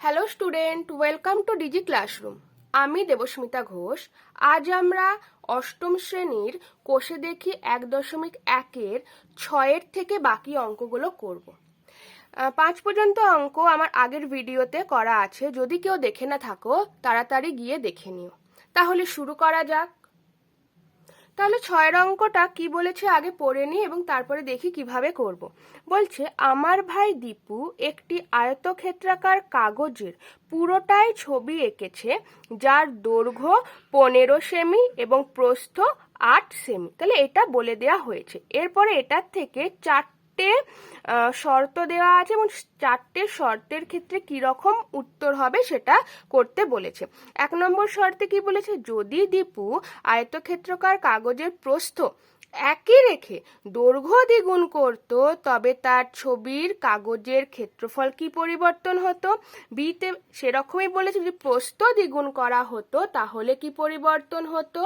Hello student, welcome to Digi classroom. আমি দেবস্মিতা ঘোষ। আজ আমরা অষ্টম শ্রেণীর কোষে দেখি 1.1-এর 6-এর থেকে বাকি অঙ্কগুলো করব। 5 পর্যন্ত অঙ্ক আমার আগের ভিডিওতে করা আছে, যদি কেউ দেখে না থাকো তাড়াতাড়ি গিয়ে দেখে নিও। তাহলে শুরু করা যাক। তাহলে 6-এর অঙ্কটা কি বলেছে আগে পড়ে নিই এবং তারপরে দেখি কিভাবে করব। বলছে, আমার ভাই দীপু একটি আয়তক্ষেত্রাকার কাগজের পুরোটাই ছবি এঁকেছে, যার দৈর্ঘ্য 15 সেমি এবং প্রস্থ 8 সেমি। তাহলে এটা বলে দেওয়া হয়েছে। এরপরে এটার থেকে 4টে শর্ত দেওয়া আছে এবং 4টে শর্তের ক্ষেত্রে কি রকম উত্তর হবে সেটা করতে বলেছে। 1 নম্বর শর্তে কি বলেছে, যদি দীপু আয়তক্ষেত্রাকার কাগজের প্রস্থ একই রেখে দৈর্ঘ্য দ্বিগুণ করত, তবে তার ছবির কাগজের ক্ষেত্রফল কি পরিবর্তন হতো। বিতে সেরকমই বলেছে, যদি প্রস্থ দ্বিগুণ করা হতো তাহলে কি পরিবর্তন হতো।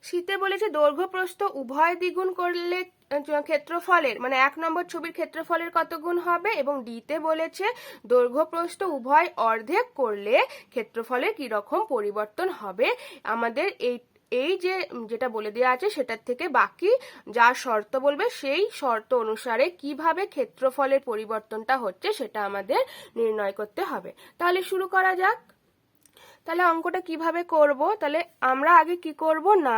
শীতে বলেছে দৈর্ঘ্য প্রস্থ উভয় দ্বিগুণ করলে ক্ষেত্রফলের মানে 1 নম্বর ছবির ক্ষেত্রফলের কত গুণ হবে, এবং ডিতে বলেছে দৈর্ঘ্য প্রস্থ উভয় অর্ধেক করলে ক্ষেত্রফলের কি রকম পরিবর্তন হবে। আমাদের এই যেটা বলে দেওয়া আছে সেটার থেকে বাকি যা শর্ত বলবে সেই শর্ত অনুসারে কিভাবে ক্ষেত্রফলের পরিবর্তনটা হচ্ছে সেটা আমাদের নির্ণয় করতে হবে। তাহলে শুরু করা যাক। তাহলে অঙ্কটা কিভাবে করব, তাহলে আমরা আগে কি করব না,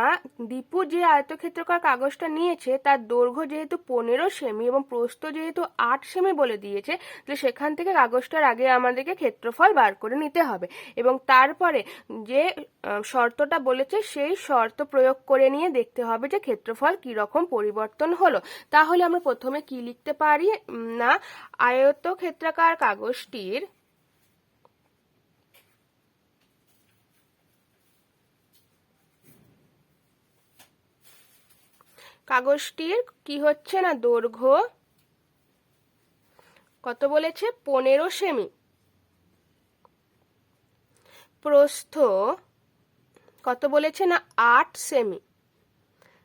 দীপু যে আয়তক্ষেত্রাকার কাগজটা নিয়েছে তার দৈর্ঘ্য যেহেতু 15 সেমি এবং প্রস্থ যেহেতু 8 সেমি বলে দিয়েছে, তাহলে সেখান থেকে কাগজটার আগে আমাদেরকে ক্ষেত্রফল বার করে নিতে হবে এবং তারপরে যে শর্তটা বলেছে সেই শর্ত প্রয়োগ করে নিয়ে দেখতে হবে যে ক্ষেত্রফল কি রকম পরিবর্তন হলো। তাহলে আমরা প্রথমে কি লিখতে পারি না, আয়তক্ষেত্রাকার কাগজটির কি হচ্ছে না, দৈর্ঘ্য কত বলেছে 15 সেমি, প্রস্থ কত বলেছে না 8 সেমি।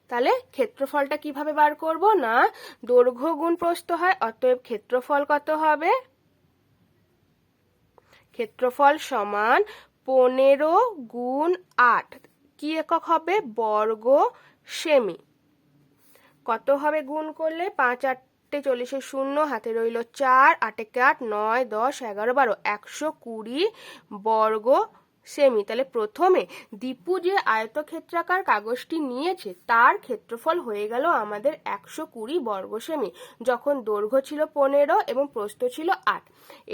তাহলে ক্ষেত্রফলটা কিভাবে বার করব না, দৈর্ঘ্য গুণ প্রস্থ হয়, অতএব ক্ষেত্রফল কত হবে, ক্ষেত্রফল সমান 15 গুণ 8, কি একক হবে, বর্গ সেমি। কত হবে গুণ করলে, 5 8 40 0, হাতে রইল 4, 8 × 8 9 10 11 12, 120 বর্গ সেমি। তাহলে প্রথমে দীপু যে আয়তক্ষেত্রাকার কাগজটি নিয়েছে তার ক্ষেত্রফল হয়ে গেল আমাদের 120 বর্গ সেমি, যখন দৈর্ঘ্য ছিল 15 এবং প্রস্থ ছিল 8।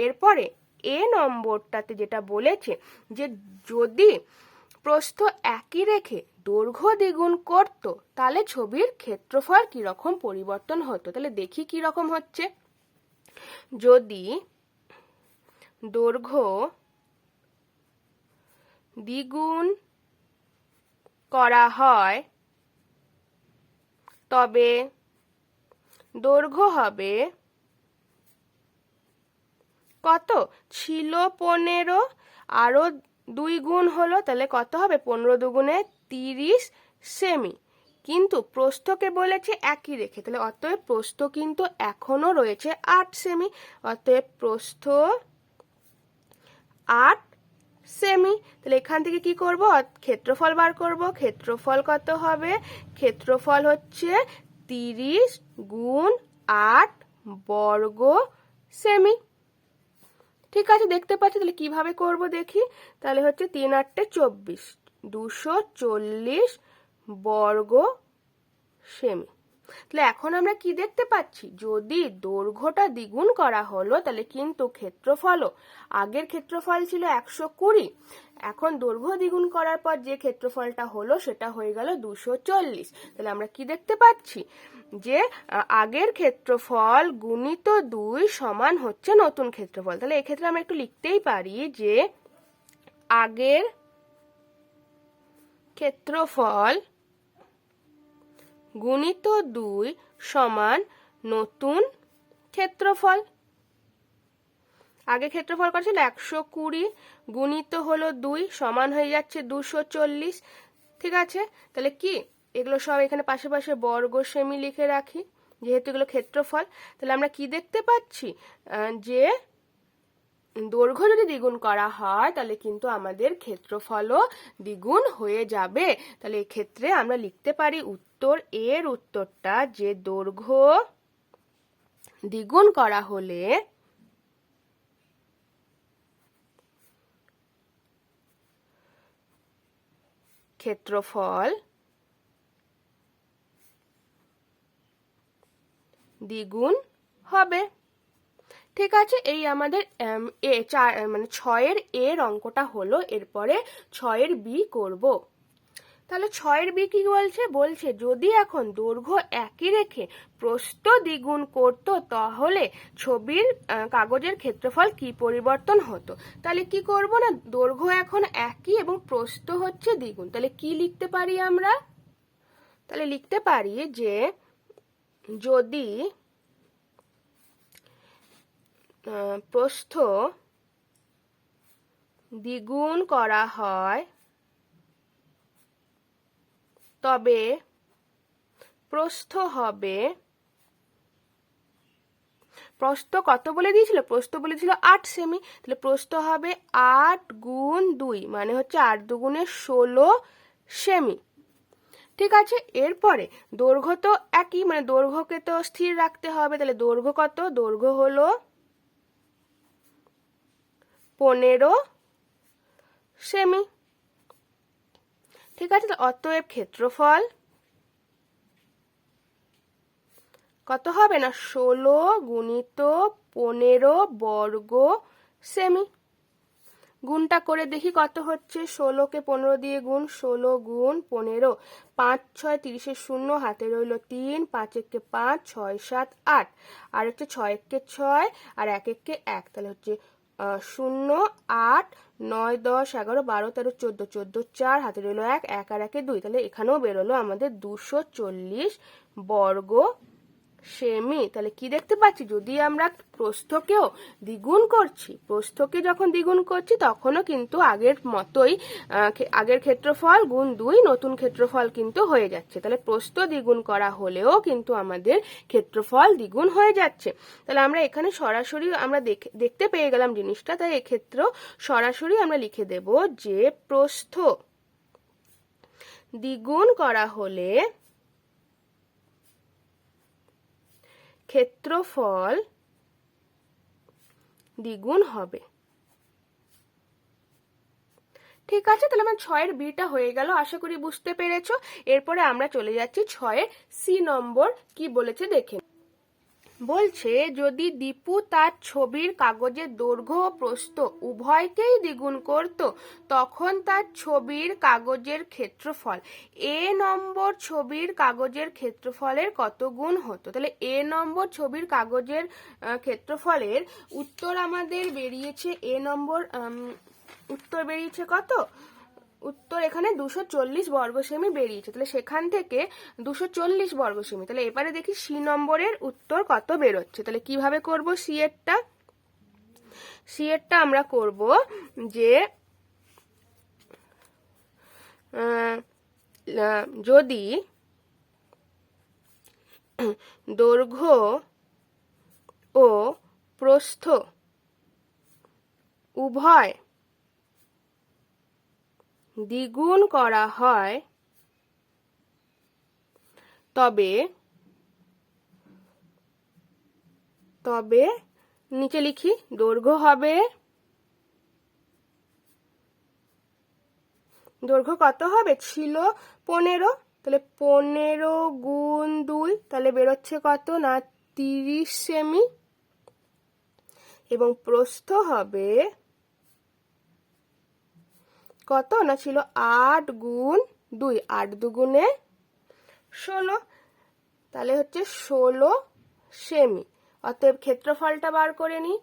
এরপরে এ নম্বরটাতে যেটা বলেছে যে যদি প্রস্থ একই রেখে দৈর্ঘ্য দ্বিগুণ করত তাহলে ছবির ক্ষেত্রফল কি রকম পরিবর্তন হতো। তাহলে দেখি কি রকম হচ্ছে। যদি দৈর্ঘ্য দ্বিগুণ করা হয় তবে দৈর্ঘ্য হবে কত, ছিল 15, আরো 2 গুণ হলো, তাহলে কত হবে, 15 দুগুণে 30 সেমি। কিন্তু প্রস্থকে বলেছে একই রেখে, তাহলে অতএব প্রস্থ কিন্তু এখনো রয়েছে 8 সেমি, অতএব প্রস্থ 8 সেমি। তাহলে এখান থেকে কি করব, ক্ষেত্রফল বার করব। ক্ষেত্রফল কত হবে, ক্ষেত্রফল হচ্ছে 30 গুণ 8 বর্গ সেমি। ঠিক আছে, দেখতে পাচ্ছি। তাহলে কিভাবে করব দেখি। তাহলে হচ্ছে 3 8 24, 240 বর্গ সেমি। তাহলে এখন আমরা কি দেখতে পাচ্ছি, যদি দৈর্ঘ্যটা দ্বিগুণ করা হলো তাহলে কিন্তু ক্ষেত্রফলও, আগের ক্ষেত্রফল ছিল 120, এখন দৈর্ঘ্য দ্বিগুণ করার পর যে ক্ষেত্রফলটা হলো সেটা হয়ে গেল 240। তাহলে আমরা কি দেখতে পাচ্ছি যে আগের ক্ষেত্রফল গুণিত 2 সমান হচ্ছে নতুন ক্ষেত্রফল। তাহলে এক্ষেত্রে আমরা একটু লিখতেই পারি যে আগের ক্ষেত্রফল গুণিত 2 সমান নতুন ক্ষেত্রফল। আগে ক্ষেত্রফল কত ছিল 120, গুণিত হলো 2 সমান হয়ে যাচ্ছে 240। ঠিক আছে, তাহলে কি এগুলো সব এখানে পাশে পাশে বর্গ সেমি লিখে রাখি, যেহেতু এগুলো ক্ষেত্রফল। তাহলে আমরা কি দেখতে পাচ্ছি যে দৈর্ঘ্য যদি দ্বিগুণ করা হয় তাহলে কিন্তু আমাদের ক্ষেত্রফলও দ্বিগুণ হয়ে যাবে। তাহলে এক্ষেত্রে আমরা লিখতে পারি উত্তর এর উত্তরটা যে দৈর্ঘ্য দ্বিগুণ করা হলে ক্ষেত্রফল দ্বিগুণ হবে। ঠিক আছে, এই আমাদের মানে 6-এর এর অঙ্কটা হলো। এরপরে 6-এর বি করব। তাহলে 6-এর বি কি বলছে? বলছে যদি এখন দৈর্ঘ্য একই রেখে প্রস্থ দ্বিগুণ করতো তাহলে ছবির কাগজের ক্ষেত্রফল কি পরিবর্তন হতো। তাহলে কি করব না, দৈর্ঘ্য এখন একই এবং প্রস্থ হচ্ছে দ্বিগুণ। তাহলে কি লিখতে পারি আমরা? তাহলে লিখতে পারি যে যদি প্রস্থ দ্বিগুণ করা হয় তবে প্রস্থ হবে, প্রস্থ কত বলে দিয়েছিল? প্রস্থ বলেছিল 8 সেমি। তাহলে প্রস্থ হবে 8 গুণ 2 মানে হচ্ছে 8 দুগুণে 16 সেমি। ঠিক আছে, এরপরে দৈর্ঘ্য তো একই, মানে দৈর্ঘ্যকে তো স্থির রাখতে হবে। তাহলে দৈর্ঘ্য কত? দৈর্ঘ্য হলো 15 সেমি। ঠিক আছে, অতএব ক্ষেত্রফল কত হবে না 16 গুণিত 15 বর্গ সেমি। গুণটা করে দেখি কত হচ্ছে। 16কে 15 দিয়ে গুণ, 16 গুণ 15, 5 6 30 শূন্য, হাতে রইল 3, 5 একে 5, 6 7 8, আর হচ্ছে 6 একে 6 আর 1 একে 1। তাহলে হচ্ছে 0 8 9 10 11 12 13 14, 14 4, হাতে রইল 1, 1 আর 1 2। তাহলে এখানেও বেরোলো আমাদের 240 বর্গ সেমি। তাহলে কি দেখতে পাচ্ছি, যদি আমরা প্রস্থকেও দ্বিগুণ করছি, প্রস্থকে যখন দ্বিগুণ করছি তখনও কিন্তু আগের মতোই আগের ক্ষেত্রফল গুণ 2 নতুন ক্ষেত্রফল কিন্তু হয়ে যাচ্ছে। তাহলে প্রস্থ দ্বিগুণ করা হলেও কিন্তু আমাদের ক্ষেত্রফল দ্বিগুণ হয়ে যাচ্ছে। তাহলে আমরা এখানে সরাসরি আমরা দেখতে পেয়ে গেলাম জিনিসটা। তাই এক্ষেত্রে সরাসরি আমরা লিখে দেব যে প্রস্থ দ্বিগুণ করা হলে ক্ষেত্রফল দ্বিগুণ হবে। ঠিক আছে, তাহলে আমার 6-এর বিটা হয়ে গেল। আশা করি বুঝতে পেরেছো। এরপরে আমরা চলে যাচ্ছি 6-এর সি নম্বর কি বলেছে দেখে। বলছে যদি দীপু তার ছবির কাগজের দৈর্ঘ্য ও প্রস্থ উভয়কেই দ্বিগুণ করত তখন তার ছবির কাগজের ক্ষেত্রফল এ নম্বর ছবির কাগজের ক্ষেত্রফলের কত গুণ হতো। তাহলে এ নম্বর ছবির কাগজের ক্ষেত্রফলের উত্তর আমাদের বেরিয়েছে, এ নম্বর উত্তর বেরিয়েছে কত? উত্তর এখানে 240 বর্গ সেমি বেরিয়েছে। তাহলে সেখান থেকে 240 বর্গ সেমি। তাহলে এবারে দেখি সি নম্বরের উত্তর কত বেরোচ্ছে। তাহলে কিভাবে করব সি এরটা? সি এরটা আমরা করব যে যদি দৈর্ঘ্য ও প্রস্থ উভয় দ্বিগুণ করা হয় তবে নিচে লিখি দৈর্ঘ্য হবে, দৈর্ঘ্য কত হবে? ছিল 15। তাহলে 15 গুণ 2 তাহলে বেরোচ্ছে কত না 30 সেমি। এবং প্রস্থ হবে কত না ছিল 8 গুণ 2, 8 দুগুণে 16, তাহলে হচ্ছে 16 সেমি। অতএব ক্ষেত্রফলটা বার করে নি।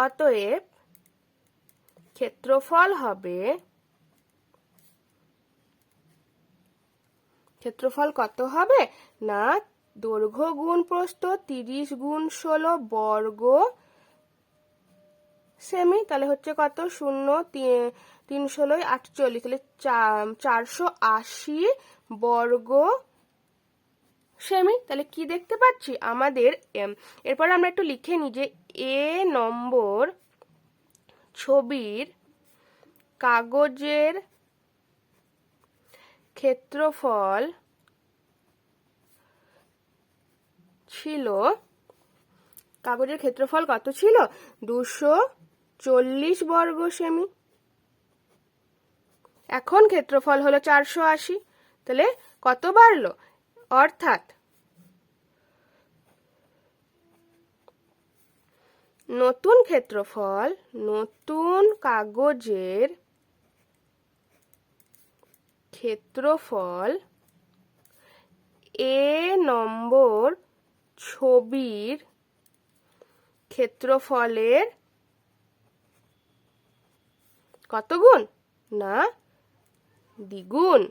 অতএব ক্ষেত্রফল হবে, ক্ষেত্রফল কত হবে না দৈর্ঘ্য গুণ প্রস্থ 30 গুণ 16 বর্গ সেমি। তাহলে হচ্ছে কত 0 3 16 48, তাহলে 480 বর্গ সেমি। তাহলে কি দেখতে পাচ্ছি আমাদের, এরপর আমরা একটু লিখে নিই যে এ নম্বর ছবির কাগজের ক্ষেত্রফল ছিল, কাগজের ক্ষেত্রফল কত ছিল? 240 বর্গ সেমি। এখন ক্ষেত্রফল হলো 480, তাহলে কত বাড়লো? অর্থাৎ নতুন ক্ষেত্রফল, নতুন কাগজের ক্ষেত্রফল এ নম্বর ছবির ক্ষেত্রফলের কত গুণ? না, দ্বিগুণ।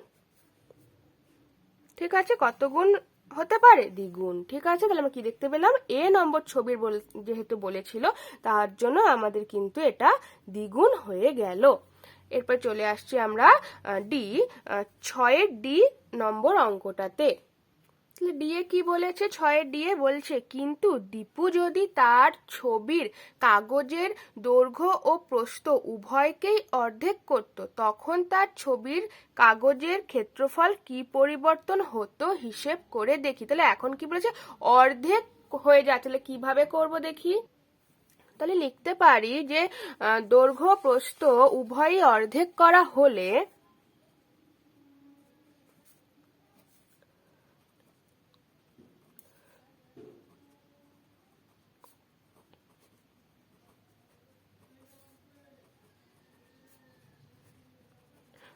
ঠিক আছে, কত গুণ হতে পারে? দ্বিগুণ। ঠিক আছে, তাহলে আমরা কি দেখতে পেলাম? এ নম্বর ছবির যেহেতু বলেছিল, তার জন্য আমাদের কিন্তু এটা দ্বিগুণ হয়ে গেল। এরপর চলে আসছি আমরা ডি, 6-এর ডি নম্বর অঙ্কটাতে। ডি এ কি বলেছে? 6-এর ডি এ বলছে, কিন্তু দীপু যদি তার ছবির কাগজের দৈর্ঘ্য ও প্রস্থ উভয়কেই অর্ধেক করত, তখন তার ছবির কাগজের ক্ষেত্রফল কি পরিবর্তন হতো হিসেব করে দেখি। তাহলে এখন কি বলেছে? অর্ধেক হয়ে যাচ্ছে। তাহলে কিভাবে করব দেখি। তাহলে লিখতে পারি যে দৈর্ঘ্য প্রস্থ উভয়ই অর্ধেক করা হলে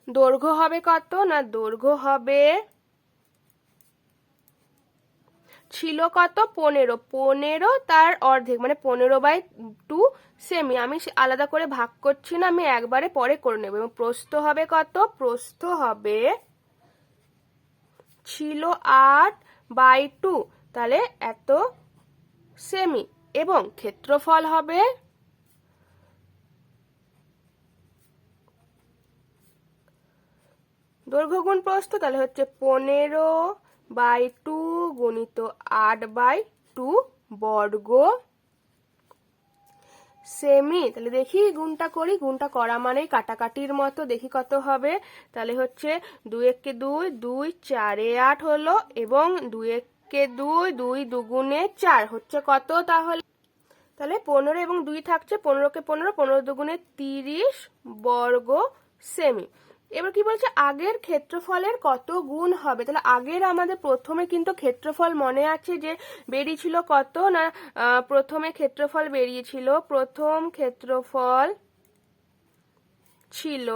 দৈর্ঘ্য হবে কত? না, দৈর্ঘ্য হবে, ছিল কত? 15 তার অর্ধেক মানে 15/2 সেমি। আমি আলাদা করে ভাগ করছি না, আমি একবারে পরে করে নেব। এবং প্রস্থ হবে কত? প্রস্থ হবে, ছিল 8/2, তাহলে এত সেমি। এবং ক্ষেত্রফল হবে দৈর্ঘ্য গুণ প্রস্থ, তাহলে হচ্ছে 15/2 গুণিত 8/2 বর্গ সেমি। তাহলে দেখি গুণটা করি। গুণটা করা মানেই কাটাকাটির মতো। দেখি কত হবে। তাহলে হচ্ছে 2 একে 2, 2 4 8 হলো, এবং 2 একে 2, 2 দুগুণে 4 হচ্ছে কত? তাহলে 15 এবং 2 থাকছে, 15কে 15, 15 দুগুণে 30 বর্গ সেমি। এবার কি বলছে? আগের ক্ষেত্রফলের কত গুণ হবে। তাহলে আগের আমাদের প্রথমে কিন্তু ক্ষেত্রফল মনে আছে যে বেরিয়েছিল কত? না, প্রথমে ক্ষেত্রফল বেরিয়েছিল, প্রথম ক্ষেত্রফল ছিল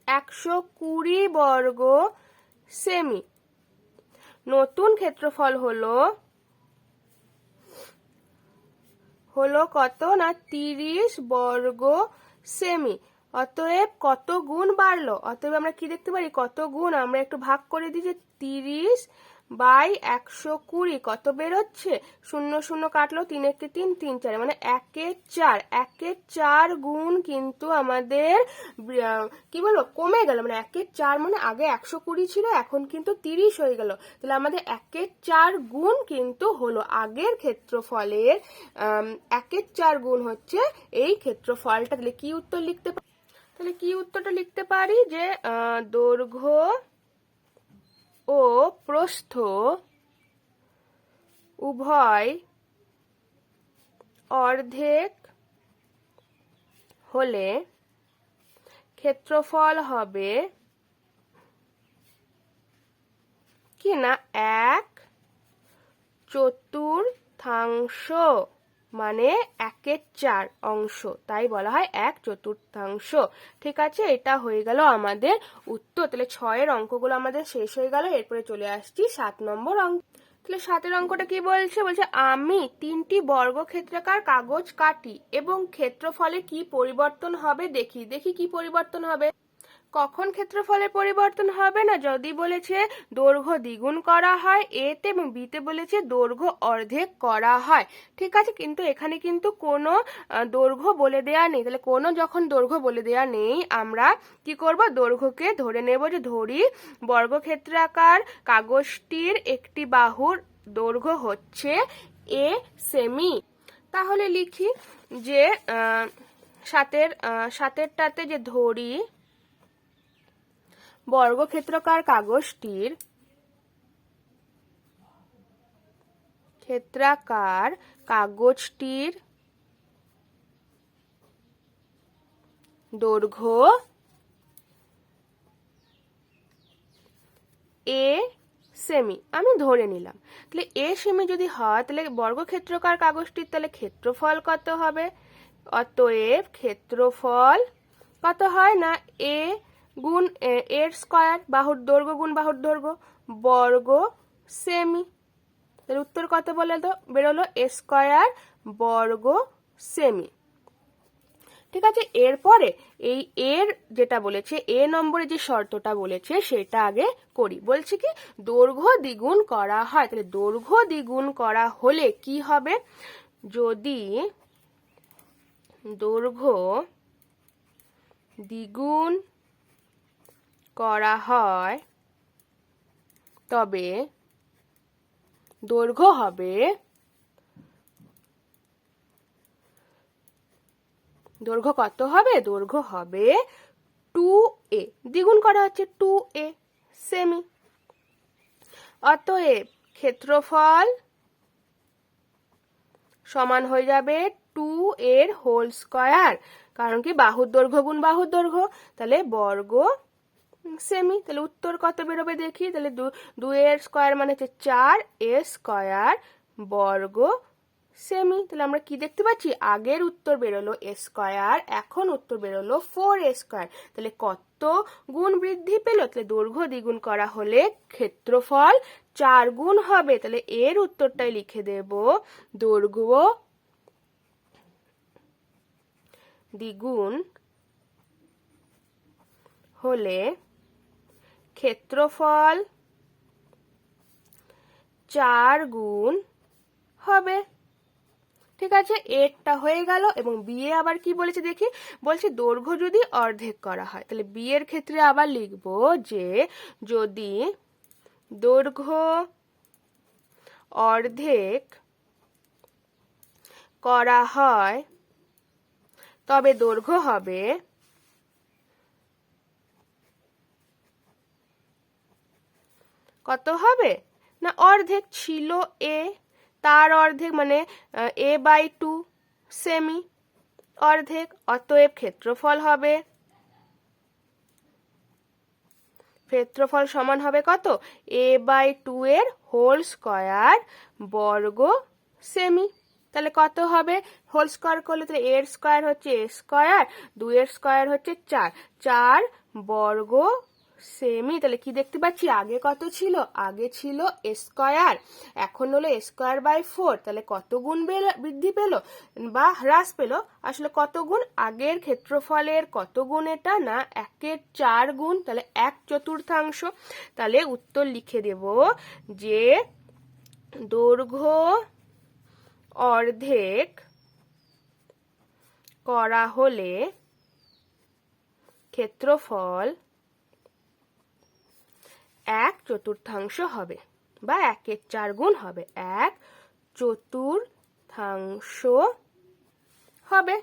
120 বর্গ সেমি। নতুন ক্ষেত্রফল হলো কত? না, 30 বর্গ সেমি। অতএব কত গুণ বাড়লো? অতএব আমরা কি দেখতে পারি? কত গুণ? আমরা একটু ভাগ করে দিই যে 30/120 কত বেরোচ্ছে? 0 0 কাটলো, 3 একে 3, 3 4 মানে 1 4। 1 4 গুণ কিন্তু আমাদের কি বলবো কমে গেল। মানে 1 4 মানে আগে 120 ছিল, এখন কিন্তু 30 হয়ে গেল। তাহলে আমাদের 1 4 গুণ কিন্তু হলো আগের ক্ষেত্রফলের। 1 4 গুণ হচ্ছে এই ক্ষেত্রফলটা। তাহলে কি উত্তর লিখতে পারি? তাহলে কি উত্তরটা লিখতে পারি? যে দৈর্ঘ্য ও প্রস্থ উভয় অর্ধেক হলে ক্ষেত্রফল হবে কি না 1/4, মানে 1 4 অংশ, তাই বলা হয় 1/4। ঠিক আছে, এটা হয়ে গেল আমাদের উত্তর। তাহলে 6-এর অঙ্কগুলো আমাদের শেষ হয়ে গেল। এরপরে চলে আসছি 7 নম্বর অঙ্ক। তাহলে 7-এর অঙ্কটা কি বলছে? বলছে আমি 3টি বর্গক্ষেত্রাকার কাগজ কাটি এবং ক্ষেত্রফলে কি পরিবর্তন হবে দেখি। দেখি কি পরিবর্তন হবে। কখন ক্ষেত্রফলের পরিবর্তন হবে? না, যদি বলেছে দৈর্ঘ্য দ্বিগুণ করা হয় এতে, এবং বিতে বলেছে দৈর্ঘ্য অর্ধেক করা হয়। ঠিক আছে, কিন্তু এখানে কিন্তু কোনো দৈর্ঘ্য বলে দেয়া নেই। তাহলে কোনো যখন দৈর্ঘ্য বলে দেয়া নেই, আমরা কি করব? দৈর্ঘ্যকে ধরে নেব। যে ধরি বর্গক্ষেত্রাকার কাগজটির একটি বাহুর দৈর্ঘ্য হচ্ছে a সেমি। তাহলে লিখি যে সাতেরটাতে যে ধরি বর্গক্ষেত্রাকার কাগজটির দৈর্ঘ্য a সেমি, আমি ধরে নিলাম। তাহলে a সেমি যদি হয় তাহলে বর্গক্ষেত্রাকার কাগজটির তাহলে ক্ষেত্রফল কত হবে? অতএব ক্ষেত্রফল কত হয় না a গুণ এর স্কয়ার, বাহুর দৈর্ঘ্য গুণ বাহুর দৈর্ঘ্য, বর্গ সেমি। তাহলে উত্তর কত বলে তো বেরোলো? a স্কয়ার বর্গ সেমি। ঠিক আছে, এরপরে এই এর যেটা বলেছে, এ নম্বরে যে শর্তটা বলেছে সেটা আগে করি। বলছে কি দৈর্ঘ্য দ্বিগুণ করা হয়, তাহলে দৈর্ঘ্য দ্বিগুণ করা হলে কি হবে? যদি দৈর্ঘ্য দ্বিগুণ করা হয় তবে দৈর্ঘ্য হবে কত হবে? দৈর্ঘ্য হবে 2a, দ্বিগুণ করা হচ্ছে 2a সেমি। অতএব ক্ষেত্রফল সমান হয়ে যাবে 2 এর হোল স্কয়ার, কারণ কি বাহুর দৈর্ঘ্য গুণ বাহুর দৈর্ঘ্য, তাহলে বর্গ সেমি। তাহলে উত্তর কত বেরোবে দেখি? তাহলে 2 এর স্কয়ার মানে হচ্ছে 4a স্কয়ার বর্গ সেমি। তাহলে আমরা কি দেখতে পাচ্ছি? আগের উত্তর বেরোলো a স্কয়ার, এখন উত্তর বেরোলো 4a স্কয়ার। তাহলে কত গুণ বৃদ্ধি পেল? তাহলে দৈর্ঘ্য দ্বিগুণ করা হলে ক্ষেত্রফল 4 গুণ হবে। তাহলে এর উত্তরটাই লিখে দেব, দৈর্ঘ্য দ্বিগুণ হলে ক্ষেত্রফল 4 গুণ হবে। ঠিক আছে, এরটা হয়ে গেল। এবং বি এ আবার কি বলেছে দেখি? বলছে দৈর্ঘ্য যদি অর্ধেক করা হয়, তাহলে বি এর ক্ষেত্রে আবার লিখব যে যদি দৈর্ঘ্য অর্ধেক করা হয় তবে দৈর্ঘ্য হবে কত হবে না অর্ধেক ছিল a, তার অর্ধেক মানে a/2 সেমি অর্ধেক। অতএব ক্ষেত্রফল সমান হবে কত? a/2 এর হোল স্কয়ার বর্গ সেমি। তাহলে কত হবে? হোল স্কয়ার করলে তাহলে এর স্কয়ার হচ্ছে a স্কয়ার, 2 এর স্কয়ার হচ্ছে 4 বর্গ সেমি। তাহলে কি দেখতে পাচ্ছি? আগে কত ছিল? আগে ছিল a স্কয়ার, এখন হলো a স্কয়ার বাই 4। তাহলে কত গুণ বৃদ্ধি পেল বা হ্রাস পেল? আসলে কত গুণ? আগের ক্ষেত্রফলের কত গুণ এটা? না 1/4 গুণ, তাহলে 1/4। তাহলে উত্তর লিখে দেব যে দৈর্ঘ্য অর্ধেক করা হলে ক্ষেত্রফল 1/4 হবে বা 1/4 গুণ হবে, 1/4 হবে।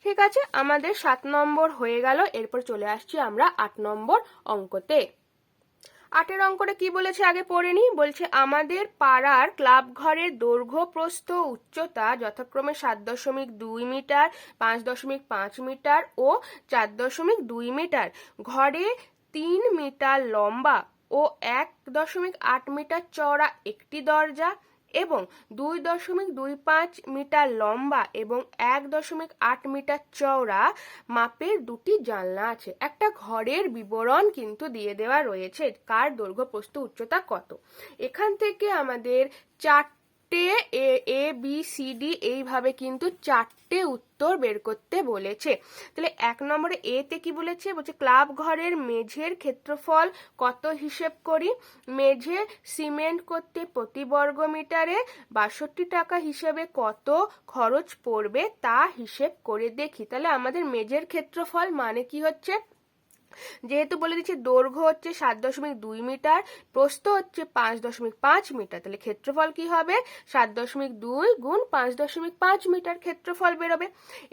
ঠিক আছে, আমাদের 7 নম্বর হয়ে গেল। এরপর চলে আসছি আমরা 8 নম্বর অঙ্কতে। 8 অঙ্কটা কি বলেছে আগে পড়ে নি। বলছে আমাদের পাড়ার ক্লাব ঘরের দৈর্ঘ্য প্রস্থ উচ্চতা যথাক্রমে 7.2 মিটার, 5.5 মিটার ও 4.2 মিটার। ঘরে 3 মিটার লম্বা ও 1.8 মিটার চওড়া একটি দরজা এবং 2.25 মিটার লম্বা এবং 1.8 মিটার চওড়া মাপের দুটি জানলা আছে। একটা ঘরের বিবরণ কিন্তু দিয়ে দেওয়া রয়েছে, কার দৈর্ঘ্য প্রস্থ উচ্চতা কত। এখান থেকে আমাদের 4টে এ বি সি ডি এইভাবে কিন্তু 4টে উত্তর বের করতে বলেছে। তাহলে 1 নম্বরে এ তে কি বলেছে? বলছে ক্লাব ঘরের মেঝের ক্ষেত্রফল কত হিসেব করি। মেঝে সিমেন্ট করতে প্রতি বর্গ মিটারে 62 টাকা হিসেবে কত খরচ পড়বে তা হিসেব করে দেখি। তাহলে আমাদের মেঝের ক্ষেত্রফল মানে কি হচ্ছে? যেহেতু বলে দিচ্ছি দৈর্ঘ্য হচ্ছে 7.2 মিটার, প্রস্থ হচ্ছে 5.5 মিটার, তাহলে ক্ষেত্রফল কি হবে 7.2 গুণ 5.5 মিটার ক্ষেত্রফল বেরোবে।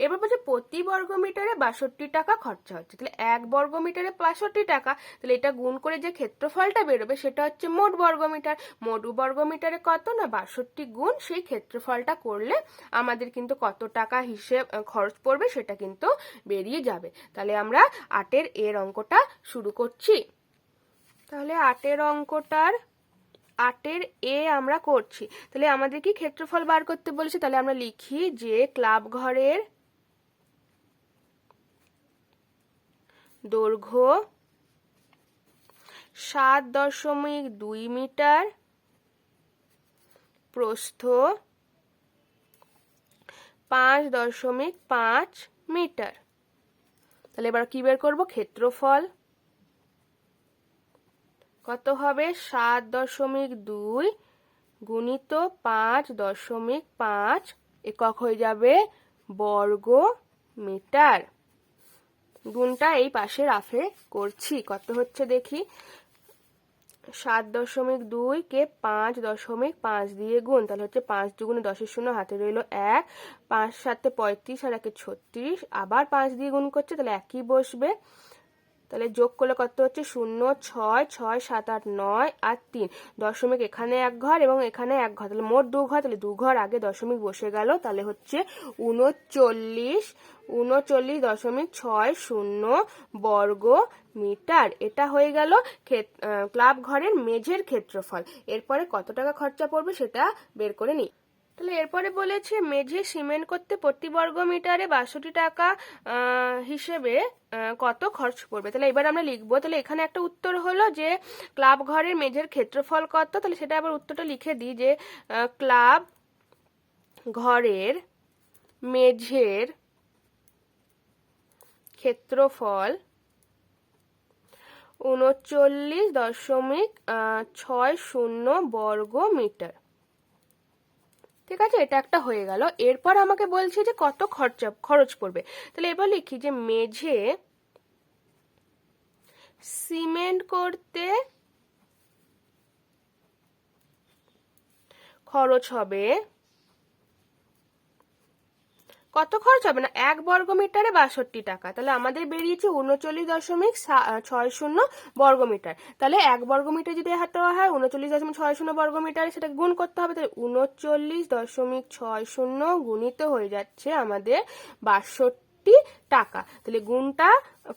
এবার বলছে প্রতি বর্গ মিটারে 62 টাকা খরচা হচ্ছে, তাহলে 1 বর্গ মিটারে 65 টাকা, তাহলে এটা গুণ করে যে ক্ষেত্রফলটা বেরোবে সেটা হচ্ছে মোট বর্গ মিটার। মোট বর্গ মিটারে কত না 62 গুণ সেই ক্ষেত্রফলটা করলে আমাদের কিন্তু কত টাকা হিসেব খরচ পড়বে সেটা কিন্তু বেরিয়ে যাবে। তাহলে আমরা 8 এর অঙ্কটা শুরু করছি। তাহলে 8 এ আমরা করছি। তাহলে আমাদের কি ক্ষেত্রফল বার করতে বলেছে, তাহলে আমরা লিখি যে ক্লাব ঘরের দৈর্ঘ্য 7.2 মিটার, প্রস্থ 5.5 মিটার। তাহলে এবার কি বের করব, ক্ষেত্রফল কত হবে 7.2 গুণিত 5.5 একক হয়ে যাবে বর্গ মিটার। গুণটা এই পাশে রাফে করছি, কত হচ্ছে দেখি, 7.2 কে 5.5 দিয়ে গুণ, তাহলে হচ্ছে 5 দুগুণে 10 শূন্য, হাতে রইল 1, 5 7 35 আর 1 36, আবার 5 দিয়ে গুণ করছে, তাহলে একই বসবে। তাহলে যোগ করলে কত হচ্ছে 0 6 6 7 8 9 আর 3, দশমিক এখানে এক ঘর এবং এখানে এক ঘর, তাহলে মোট 2 ঘর, তাহলে 2 ঘর আগে দশমিক বসে গেল, তাহলে হচ্ছে 39.60 বর্গ মিটার। এটা হয়ে গেল ক্লাব ঘরের মেঝের ক্ষেত্রফল। এরপরে কত টাকা খরচা পড়বে সেটা বের করে নিই। তাহলে এরপরে বলেছে মেঝে সিমেন্ট করতে প্রতি বর্গ মিটারে 62 টাকা হিসেবে কত খরচ পড়বে। তাহলে এবার আমরা লিখবো, তাহলে এখানে একটা উত্তর হলো যে ক্লাব ঘরের মেঝের ক্ষেত্রফল কত, তাহলে সেটা আবার উত্তরটা লিখে দিই যে ক্লাব ঘরের মেঝের ক্ষেত্রফল 39.60 বর্গ মিটার। ঠিক আছে, এটা একটা হয়ে গেল। এরপর আমাকে বলছে যে কত খরচ পড়বে। তাহলে এবার লিখি যে মেঝে সিমেন্ট করতে খরচ হবে, কত খরচ হবে না 1 বর্গ মিটারে 62 টাকা, তাহলে আমাদের বেরিয়েছে 39.60 বর্গ মিটার। তাহলে 1 বর্গ মিটার যদি হাতে হয় 39.60 বর্গ মিটার, সেটাকে গুণ করতে হবে, তাহলে 39.60 গুণিত হয়ে যাচ্ছে আমাদের 62 টাকা। তাহলে গুণটা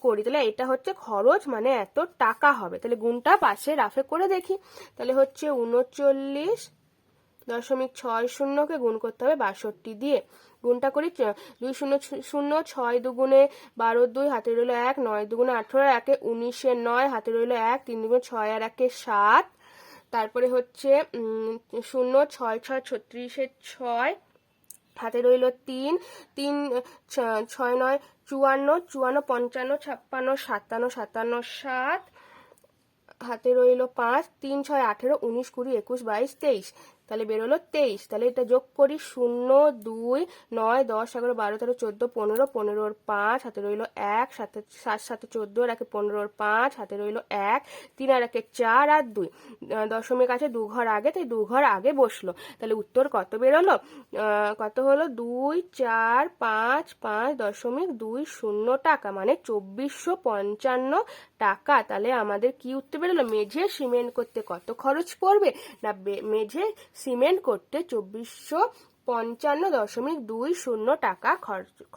করি, তাহলে এটা হচ্ছে খরচ মানে এত টাকা হবে, তাহলে গুণটা পাশে রাফে করে দেখি, তাহলে হচ্ছে 39.60কে গুণ করতে হবে 62 দিয়ে, গুণটা করি 2 0 0 6 দুগুণে 12 2 হাতে রইল 1, 9 দুগুণে 18 1 19 9 হাতে রইল 1, 3 দুগুণে 6 আর 1 7, তারপরে হচ্ছে 0 6 6 36 6 হাতে রইল 3 3 6 9 54 54 55 56 57 57 7 হাতে রইল 5 3 6 18 19 20 21 22 23, তাহলে বেরোলো 23। তাহলে এটা যোগ করি 0 2 9 10 11 12 13 14 15 15 ওর 5 হাতে রইল 1 7 7 14 আর 15 ওর 5 হাতে রইল 1 3 আর 4 আর 2, দশমিক আছে 2 ঘর আগে, তাই 2 ঘর আগে বসলো। তাহলে উত্তর কত বেরোলো, কত হলো 2455.20 টাকা, মানে 2455 টাকা। তাহলে আমাদের কি উত্তর বেরোলো, মেঝে সিমেন্ট করতে কত খরচ পড়বে না মেঝে সিমেন্ট করতে 2455.20 টাকা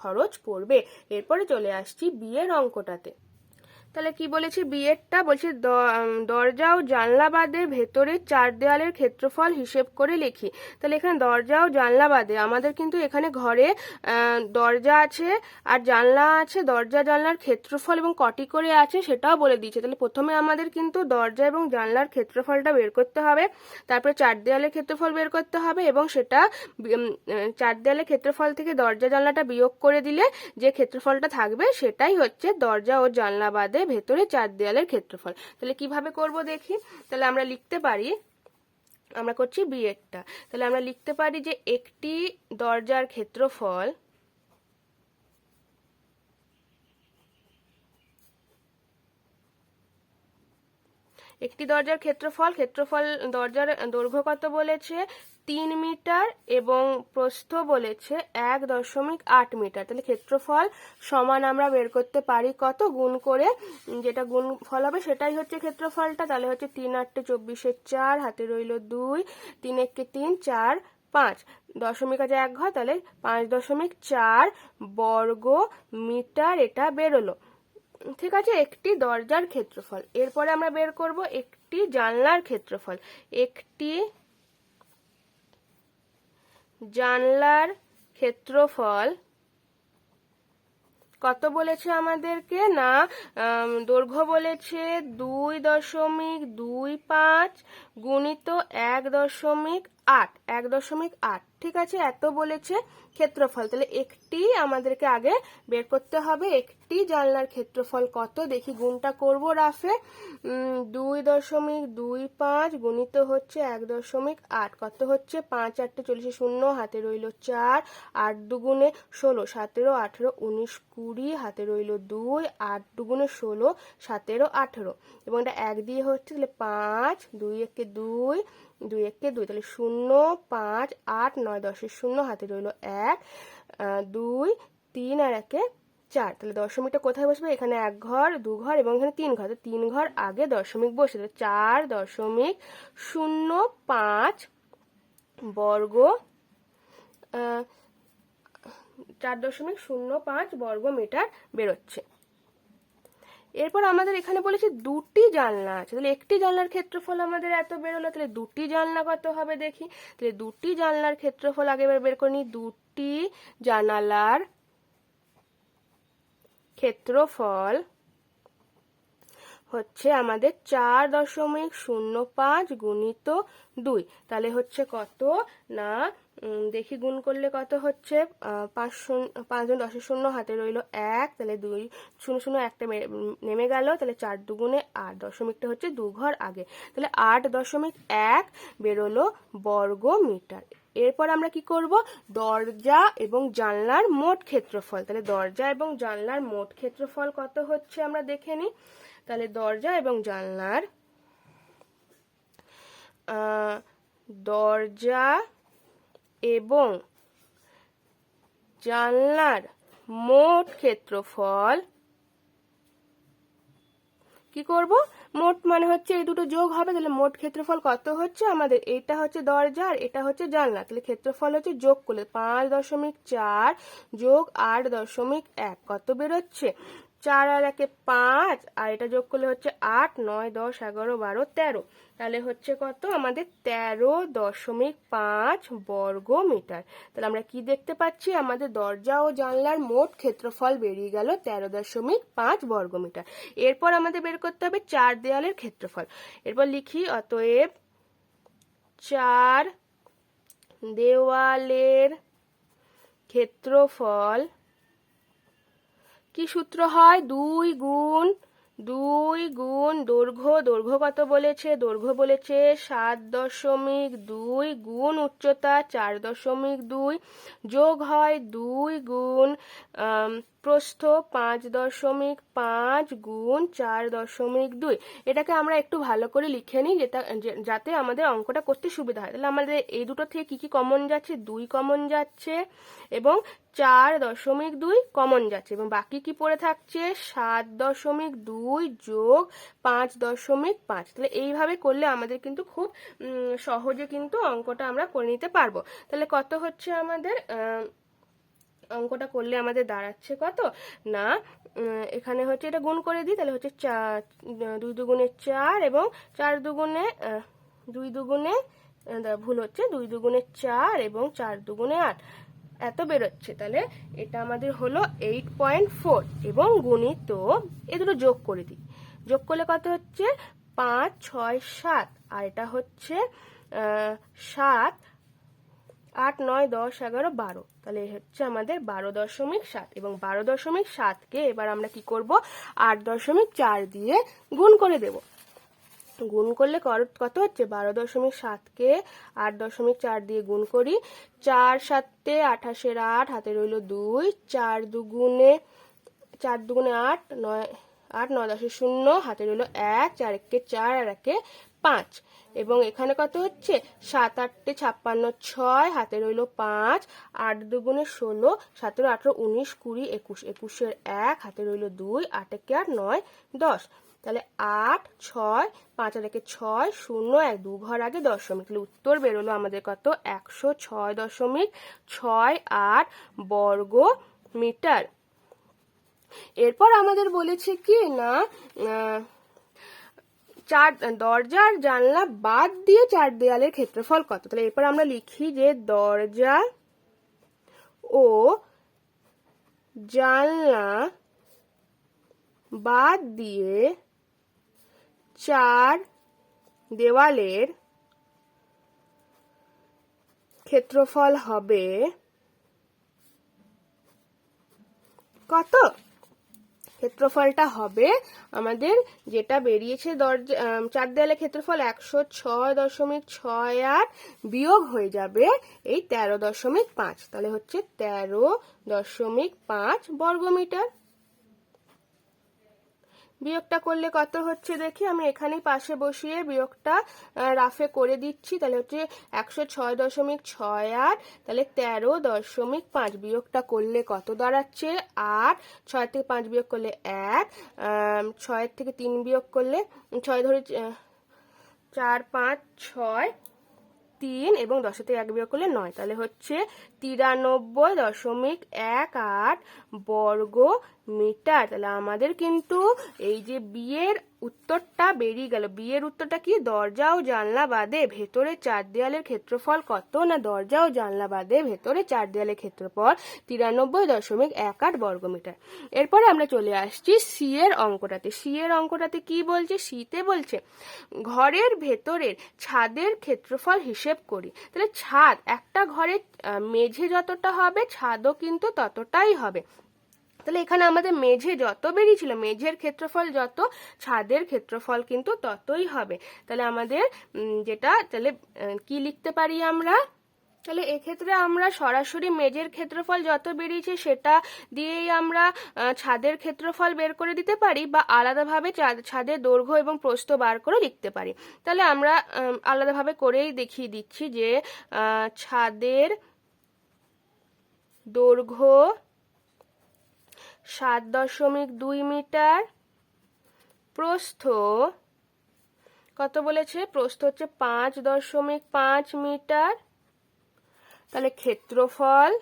খরচ পড়বে। এরপরে চলে আসছি বিয়ের অঙ্কটাতে। তাহলে কি বলেছি বিয়েরটা, বলছি দরজা ও জানলা বাদে ভেতরের 4 দেওয়ালের ক্ষেত্রফল হিসেব করে লিখি। তাহলে এখানে দরজা ও জানলা বাদে আমাদের কিন্তু এখানে ঘরে দরজা আছে আর জানলা আছে, দরজা জানলার ক্ষেত্রফল এবং কটি করে আছে সেটাও বলে দিয়েছে। তাহলে প্রথমে আমাদের কিন্তু দরজা এবং জানলার ক্ষেত্রফলটা বের করতে হবে, তারপরে 4 দেওয়ালের ক্ষেত্রফল বের করতে হবে এবং সেটা 4 দেওয়ালের ক্ষেত্রফল থেকে দরজা জানলাটা বিয়োগ করে দিলে যে ক্ষেত্রফলটা থাকবে সেটাই হচ্ছে দরজা ও জানলা বাদে ভেতরে 4 দেওয়ালের ক্ষেত্রফল। তাহলে কিভাবে করব দেখি। তাহলে আমরা লিখতে পারি, আমরা করছি বিয়েরটা, তাহলে আমরা লিখতে পারি যে একটি দরজার ক্ষেত্রফল একটি দরজার ক্ষেত্রফল, দরজার দৈর্ঘ্য কত বলেছে 3 মিটার এবং প্রস্থ বলেছে 1.8 মিটার। তাহলে ক্ষেত্রফল সমান আমরা বের করতে পারি কত, গুণ করে, যেটা গুণফল হবে সেটাই হচ্ছে ক্ষেত্রফলটা। তাহলে হচ্ছে 3 8 24 4, হাতে রইল 2, 3 1 3 4 5, দশমিক আছে 1 ঘর, তাহলে 5.4 বর্গ মিটার এটা বেরোলো। ঠিক আছে, একটি দরজার ক্ষেত্রফল। এরপরে আমরা বের করব একটি জানলার ক্ষেত্রফল। একটি জানলার ক্ষেত্রফল কত বলেছে আমাদেরকে, না দৈর্ঘ্য বলেছে 2.25 গুণিত 1.8, ঠিক আছে, এত বলেছে ক্ষেত্রফল। তাহলে একটি আমাদেরকে আগে বের করতে হবে একটি জানলার ক্ষেত্রফল কত, দেখি গুণটা করব রাফে। 2.25 গুণিত হচ্ছে 1.8, কত হচ্ছে 5 8 40 0, হাতে রইল 4, 8 দুগুণে 16, 17 18 19 20, হাতে রইল 2, 8 দুগুণে 16 17 18, এবং এটা 1 দিয়ে হচ্ছে, তাহলে 5 2 1 2 2 1 2, তাহলে 0 5 8 9 10 0, হাতে রইল 1 2 3 আর 1 4, তাহলে দশমিকটা কোথায় বসবে, এখানে 1 ঘর 2 ঘর এবং এখানে 3 ঘর, 3 ঘর আগে দশমিক বসে, 4.05 বর্গ 4.05 বর্গ মিটার বেরোচ্ছে। এরপর আমাদের এখানে বলেছে দুটি জানলা আছে, তাহলে একটি জানলার ক্ষেত্রফল আমাদের এত বেরোলো, তাহলে দুটি জানলা কত হবে দেখি। তাহলে দুটি জানলার ক্ষেত্রফল আগে বের করে নিই। দুটি জানালার ক্ষেত্রফল হচ্ছে আমাদের 4.05 গুণিত 2, তাহলে হচ্ছে কত, না দেখি গুণ করলে কত হচ্ছে, 5 10 0, হাতে রইল 1, তাহলে 2 0 0 একটা নেমে গেল, তাহলে 4 দুগুণে 8, দশমিকটা হচ্ছে 2 ঘর আগে, তাহলে 8.1 বেরোলো বর্গ মিটার। এরপর আমরা কি করব, দরজা এবং জানলার মোট ক্ষেত্রফল। তাহলে দরজা এবং জানলার মোট ক্ষেত্রফল কত হচ্ছে আমরা দেখে নিই। তাহলে দরজা এবং জানলার দরজা এবং জানলার মোট ক্ষেত্রফল কি করব, মোট মানে হচ্ছে এই দুটো যোগ হবে, তাহলে মোট ক্ষেত্রফল কত হচ্ছে আমাদের, এটা হচ্ছে দরজা আর এটা হচ্ছে জানলা, তাহলে ক্ষেত্রফল হচ্ছে যোগ করলে 5.4 যোগ 8.1 কত বেরোচ্ছে, 4 আর 1 5, আর এটা যোগ করলে হচ্ছে 8 9 10 11 12 13, তাহলে হচ্ছে কত আমাদের 13.5 বর্গ মিটার। তাহলে আমরা কি দেখতে পাচ্ছি, আমাদের দরজা ও জানলার মোট ক্ষেত্রফল বেরিয়ে গেল 13.5 বর্গ মিটার। এরপর আমাদের বের করতে হবে 4 দেয়ালের ক্ষেত্রফল। এরপর লিখি, অতএব 4 দেওয়ালের ক্ষেত্রফল কি সূত্র হয়, 2 গুণ দৈর্ঘ্য কত বলেছে, দৈর্ঘ্য বলেছে 7.2 গুণ উচ্চতা 4.2, যোগ হয় 2 গুণ প্রস্থ 5.5 গুণ 4.2। এটাকে আমরা একটু ভালো করে লিখে নিই, যাতে আমাদের অঙ্কটা করতে সুবিধা হয়। তাহলে আমাদের এই দুটো থেকে কি কি কমন যাচ্ছে, 2 কমন যাচ্ছে এবং 4.2 কমন যাচ্ছে, এবং বাকি কি পড়ে থাকছে 7.2 যোগ 5.5। তাহলে এইভাবে করলে আমাদের কিন্তু খুব সহজে কিন্তু অঙ্কটা আমরা করে নিতে পারবো। তাহলে কত হচ্ছে আমাদের, অঙ্কটা করলে আমাদের দাঁড়াচ্ছে কত, না এখানে হচ্ছে এটা গুণ করে দিই, তাহলে হচ্ছে 2 দুগুণে 4 এবং 4 দুগুণে 2 দুগুণে ভুল হচ্ছে 2 দুগুণে 4 এবং 4 দুগুণে 8 এত বেরোচ্ছে। তাহলে এটা আমাদের হলো 8.4 এবং গুণিত এ দুটো যোগ করে দিই, যোগ করলে কত হচ্ছে 5 6 7, আর এটা হচ্ছে 7 8 9 10 11 12, তাহলে হচ্ছে আমাদের 12.7, এবং 12.7কে এবার আমরা কি করব 8.4 দিয়ে গুণ করে দেব। গুণ করলে কত হচ্ছে, 12.7কে 8.4 দিয়ে গুণ করি, 4 7 28 8, হাতে রইল 2, 4 দুগুণে 8 9 8 9 10 শূন্য, হাতে রইল 1, 4 একে 4 আর 1 5, এবং এখানে কত হচ্ছে 7 8 56 6, হাতে রইল 5, 8 দুগুণে 16, 17 18 19 20 21, 21 এর 1, হাতে রইল 2, 8 একে 8 9 10, তাহলে 8 6 5 আর 1 6 0 1 2 ঘর আগে দশমিক, তাহলে উত্তর বেরোলো আমাদের কত 106.68 বর্গ মিটার। এরপর আমাদের বলেছে কি না দরজা আর জানলা বাদ দিয়ে 4 দেয়ালের ক্ষেত্রফল কত। তাহলে এরপর আমরা লিখি যে দরজা ও জানলা বাদ দিয়ে 4 দেওয়ালের ক্ষেত্রফল হবে কত। ক্ষেত্রফলটা হবে আমাদের যেটা বেরিয়েছে দরজা 4 দেয়ালের ক্ষেত্রফল 106.68 বিয়োগ হয়ে যাবে এই 13.5, তাহলে হচ্ছে 13.5 বর্গমিটার। বিয়োগটা করলে কত হচ্ছে দেখি, আমি এখানেই পাশে বসিয়ে বিয়োগটা রাফে করে দিচ্ছি। তাহলে হচ্ছে 106.68, তাহলে 13.5 বিয়োগটা করলে কত দাঁড়াচ্ছে 8, 6 থেকে 5 বিয়োগ করলে 1, 6 থেকে 3 বিয়োগ করলে 6 ধরে 4 5 6 3 এবং 10 থেকে 1 বিয়োগ করলে 9, তাহলে হচ্ছে 93.18 বর্গ মিটার। তাহলে আমাদের কিন্তু এই যে বিয়ের উত্তরটা বেরিয়ে গেল। বিয়ের উত্তরটা কি, দরজা ও জানলা বাদে ভেতরে 4 দেয়ালের ক্ষেত্রফল কত না দরজা ও জানলা বাদে ভেতরে 4 দেয়ালের ক্ষেত্রফল 93.18 বর্গমিটার। এরপরে আমরা চলে আসছি সি এর অঙ্কটাতে। সি এর অঙ্কটাতে কি বলছে, সিতে বলছে ঘরের ভেতরের ছাদের ক্ষেত্রফল হিসেব করি। তাহলে ছাদ, একটা ঘরের মেঝে যতটা হবে ছাদও কিন্তু ততটাই হবে। তাহলে এখানে আমাদের মেঝে যত বেরিয়েছিল, মেঝের ক্ষেত্রফল যত, ছাদের ক্ষেত্রফল কিন্তু ততই হবে। তাহলে আমাদের যেটা, তাহলে কি লিখতে পারি আমরা, তাহলে এক্ষেত্রে আমরা সরাসরি মেঝের ক্ষেত্রফল যত বেরিয়েছে সেটা দিয়েই আমরা ছাদের ক্ষেত্রফল বের করে দিতে পারি, বা আলাদাভাবে ছাদের দৈর্ঘ্য এবং প্রস্থ বার করে লিখতে পারি। তাহলে আমরা আলাদাভাবে করেই দেখিয়ে দিচ্ছি যে ছাদের দৈর্ঘ্য 7.2 মিটার, প্রস্থ কত বলেছে, প্রস্থ হচ্ছে 5.5 মিটার, তাহলে ক্ষেত্রফল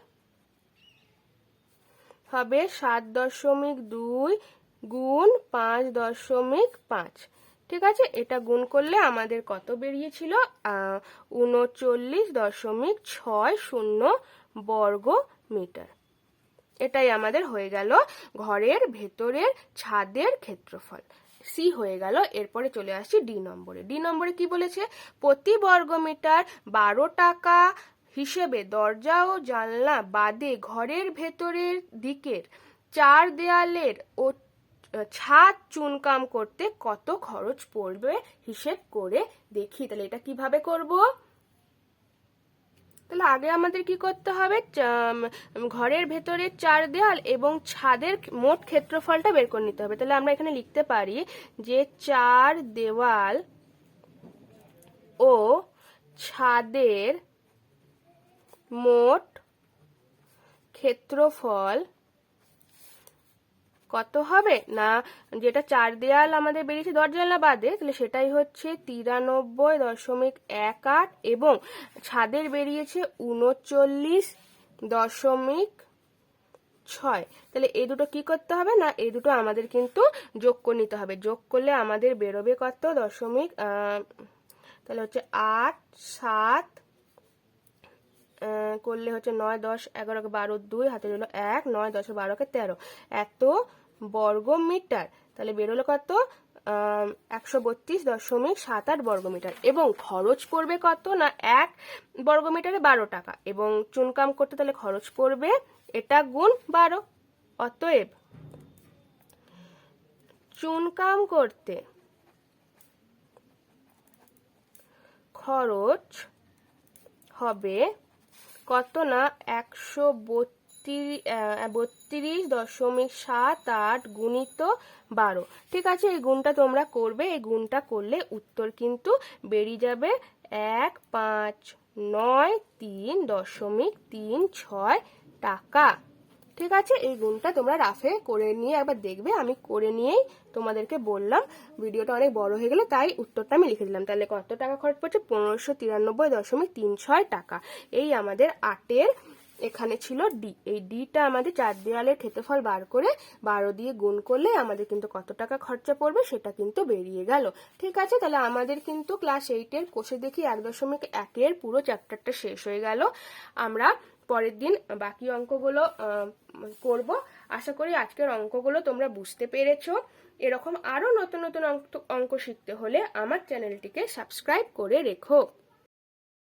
হবে 7.2 গুণ 5.5। ঠিক আছে, এটা গুণ করলে আমাদের কত বেরিয়েছিল 39.60 বর্গ মিটার। এটাই আমাদের হয়ে গেল ঘরের ভেতরের ছাদের ক্ষেত্রফল। সি হয়ে গেল। এরপরে চলে আসছি ডি নম্বরে। ডি নম্বরে কি বলেছে, প্রতি বর্গমিটার 12 টাকা হিসেবে দরজা ও জানলা বাদে ঘরের ভেতরের দিকের 4 দেয়ালের ও ছাদ চুনকাম করতে কত খরচ পড়বে হিসেব করে দেখি। তাহলে এটা কিভাবে করব, তাহলে আগে আমাদের কি করতে হবে, ঘরের ভেতরে 4 দেয়াল এবং ছাদের মোট ক্ষেত্রফলটা বের করে নিতে হবে। তাহলে আমরা এখানে লিখতে পারি যে 4 দেওয়াল ও ছাদের মোট ক্ষেত্রফল কত হবে না, যেটা 4 দেয়াল আমাদের বেরিয়েছে দরজা জানলা বাদে, তাহলে সেটাই হচ্ছে 93.18 এবং ছাদের বেরিয়েছে 39.6। তাহলে এই দুটো কি করতে হবে না, এই দুটো আমাদের কিন্তু যোগ করে নিতে হবে। যোগ করলে আমাদের বেরোবে কত দশমিক, তাহলে হচ্ছে 8 7 করলে হচ্ছে 9 10 11 12 2, হাতে রইল 1, 9 10 12 13, এত বর্গ মিটার। তাহলে বেরোলো কত 132.78 বর্গমিটার। এবং খরচ পড়বে কত না 1 বর্গমিটারে 12 টাকা, এবং চুনকাম করতে তাহলে খরচ পড়বে এটা গুণ 12। অতএব চুনকাম করতে খরচ হবে কত না 132 32.78 গুণিত 12। ঠিক আছে, এই গুণটা তোমরা করবে। এই গুণটা করলে উত্তর কিন্তু বেরিয়ে যাবে 1593.36 টাকা। ঠিক আছে, এই গুণটা তোমরা রাফে করে নিয়ে একবার দেখবে। আমি করে নিয়েই তোমাদেরকে বললাম, ভিডিওটা অনেক বড় হয়ে গেলে তাই উত্তরটা আমি লিখে দিলাম। তাহলে কত টাকা খরচ পড়ছে? 1593.36 টাকা। এই আমাদের 8-এর এখানে ছিল ডি। এই ডিটা আমাদের চার দেওয়ালের ক্ষেত্রফল বার করে 12 দিয়ে গুণ করলে আমাদের কিন্তু কত টাকা খরচা পড়বে সেটা কিন্তু বেরিয়ে গেল। ঠিক আছে, তাহলে আমাদের কিন্তু ক্লাস 8-এর কোষে দেখি 1.1-এর পুরো চ্যাপ্টারটা শেষ হয়ে গেল। আমরা পরের দিন বাকি অঙ্কগুলো করব। আশা করি আজকের অঙ্কগুলো তোমরা বুঝতে পেরেছো। এরকম আরো নতুন নতুন অঙ্ক শিখতে হলে আমার চ্যানেলটিকে সাবস্ক্রাইব করে রেখো।